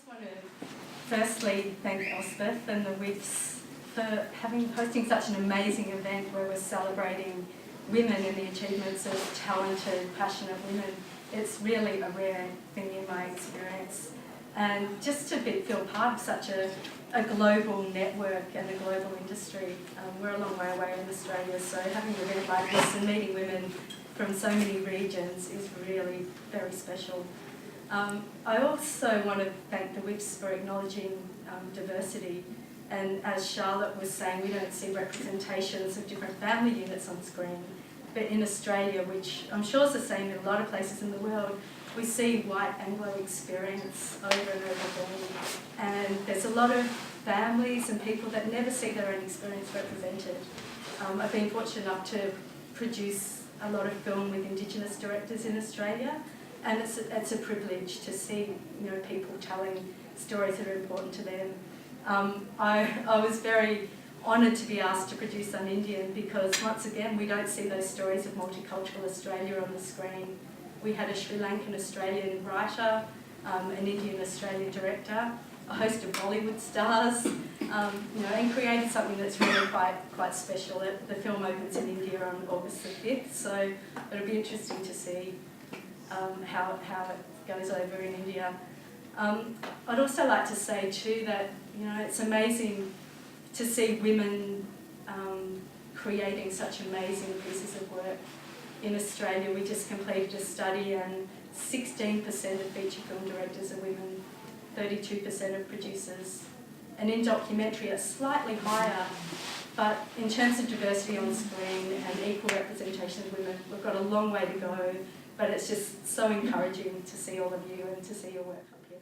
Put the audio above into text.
want to firstly thank Elspeth and the WIFs for hosting such an amazing event where we're celebrating women and the achievements of talented, passionate women. It's really a rare thing in my experience. And just to feel part of such a global network and a global industry. We're a long way away in Australia, so having an event like this and meeting women from so many regions is really very special. I also want to thank the WIFs for acknowledging diversity. And as Charlotte was saying, we don't see representations of different family units on screen. But in Australia, which I'm sure is the same in a lot of places in the world, we see white Anglo experience over and over again. And there's a lot of families and people that never see their own experience represented. I've been fortunate enough to produce a lot of film with Indigenous directors in Australia, and it's a privilege to see people telling stories that are important to them. I was very honoured to be asked to produce On Indian because, once again, we don't see those stories of multicultural Australia on the screen. We had a Sri Lankan Australian writer, an Indian Australian director, a host of Bollywood stars, and created something that's really quite special. The film opens in India on August the 5th, so it'll be interesting to see how it goes over in India. I'd also like to say too that it's amazing to see women creating such amazing pieces of work. In Australia, we just completed a study and 16% of feature film directors are women, 32% of producers, and in documentary it's slightly higher, but in terms of diversity on screen and equal representation of women, we've got a long way to go, but it's just so encouraging to see all of you and to see your work up here.